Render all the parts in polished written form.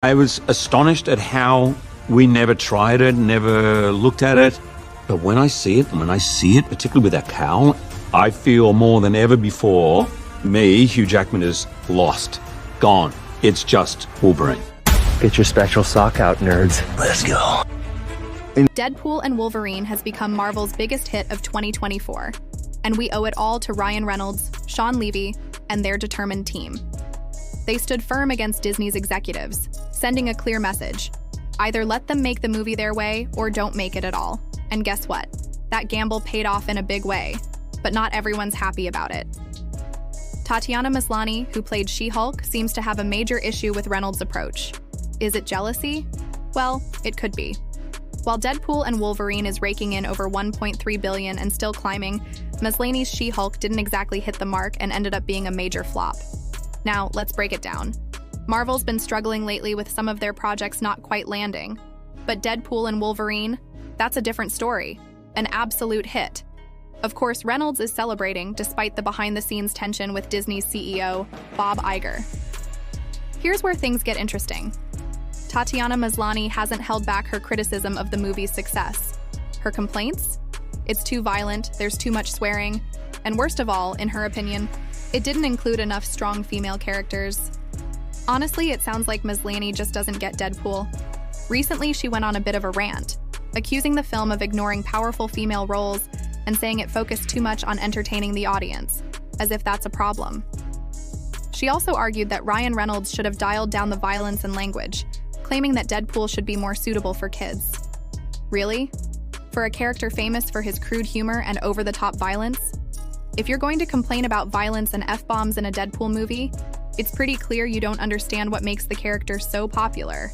I was astonished at how we never tried it, never looked at it. But when I see it, particularly with that cowl, I feel more than ever before, Hugh Jackman, is lost, gone. It's just Wolverine. Get your special sock out, nerds. Let's go. Deadpool and Wolverine has become Marvel's biggest hit of 2024, and we owe it all to Ryan Reynolds, Sean Levy, and their determined team. They stood firm against Disney's executives, sending a clear message. Either let them make the movie their way or don't make it at all. And guess what? That gamble paid off in a big way, but not everyone's happy about it. Tatiana Maslany, who played She-Hulk, seems to have a major issue with Reynolds' approach. Is it jealousy? Well, it could be. While Deadpool and Wolverine is raking in over $1.3 billion and still climbing, Maslany's She-Hulk didn't exactly hit the mark and ended up being a major flop. Now, let's break it down. Marvel's been struggling lately with some of their projects not quite landing. But Deadpool and Wolverine, that's a different story. An absolute hit. Of course, Reynolds is celebrating despite the behind-the-scenes tension with Disney's CEO, Bob Iger. Here's where things get interesting. Tatiana Maslany hasn't held back her criticism of the movie's success. Her complaints? It's too violent, there's too much swearing, and worst of all, in her opinion, it didn't include enough strong female characters. Honestly, it sounds like Maslany just doesn't get Deadpool. Recently, she went on a bit of a rant, accusing the film of ignoring powerful female roles and saying it focused too much on entertaining the audience, as if that's a problem. She also argued that Ryan Reynolds should have dialed down the violence and language, claiming that Deadpool should be more suitable for kids. Really? For a character famous for his crude humor and over-the-top violence? If you're going to complain about violence and F-bombs in a Deadpool movie, it's pretty clear you don't understand what makes the character so popular.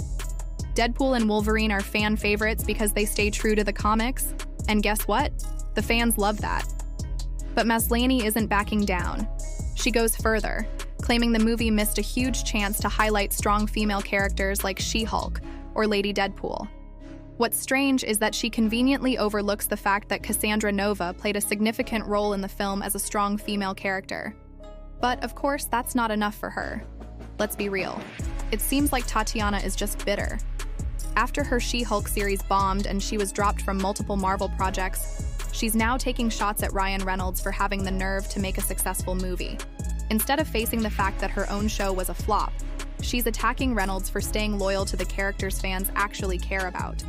Deadpool and Wolverine are fan favorites because they stay true to the comics, and guess what? The fans love that. But Maslany isn't backing down. She goes further, claiming the movie missed a huge chance to highlight strong female characters like She-Hulk or Lady Deadpool. What's strange is that she conveniently overlooks the fact that Cassandra Nova played a significant role in the film as a strong female character. But of course, that's not enough for her. Let's be real. It seems like Tatiana is just bitter. After her She-Hulk series bombed and she was dropped from multiple Marvel projects, she's now taking shots at Ryan Reynolds for having the nerve to make a successful movie. Instead of facing the fact that her own show was a flop, she's attacking Reynolds for staying loyal to the characters fans actually care about.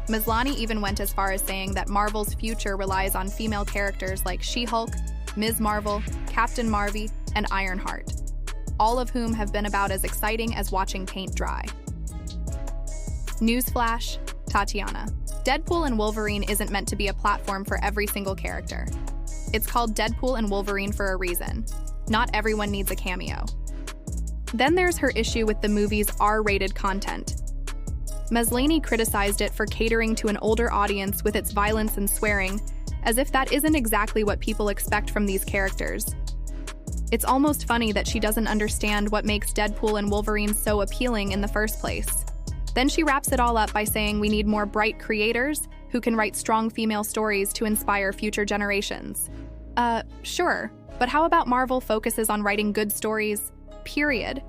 Maslany even went as far as saying that Marvel's future relies on female characters like She-Hulk, Ms. Marvel, Captain Marvel, and Ironheart, all of whom have been about as exciting as watching paint dry. Newsflash, Tatiana. Deadpool and Wolverine isn't meant to be a platform for every single character. It's called Deadpool and Wolverine for a reason. Not everyone needs a cameo. Then there's her issue with the movie's R-rated content. Maslany criticized it for catering to an older audience with its violence and swearing, as if that isn't exactly what people expect from these characters. It's almost funny that she doesn't understand what makes Deadpool and Wolverine so appealing in the first place. Then she wraps it all up by saying we need more bright creators who can write strong female stories to inspire future generations. Sure, but how about Marvel focuses on writing good stories, period?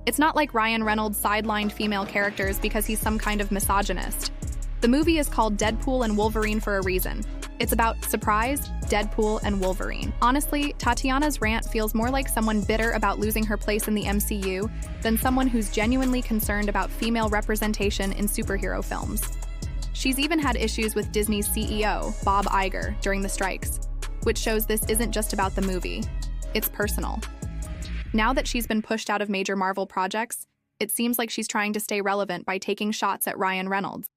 It's not like Ryan Reynolds sidelined female characters because he's some kind of misogynist. The movie is called Deadpool and Wolverine for a reason. It's about, surprise, Deadpool and Wolverine. Honestly, Tatiana's rant feels more like someone bitter about losing her place in the MCU than someone who's genuinely concerned about female representation in superhero films. She's even had issues with Disney's CEO, Bob Iger, during the strikes, which shows this isn't just about the movie. It's personal. Now that she's been pushed out of major Marvel projects, it seems like she's trying to stay relevant by taking shots at Ryan Reynolds.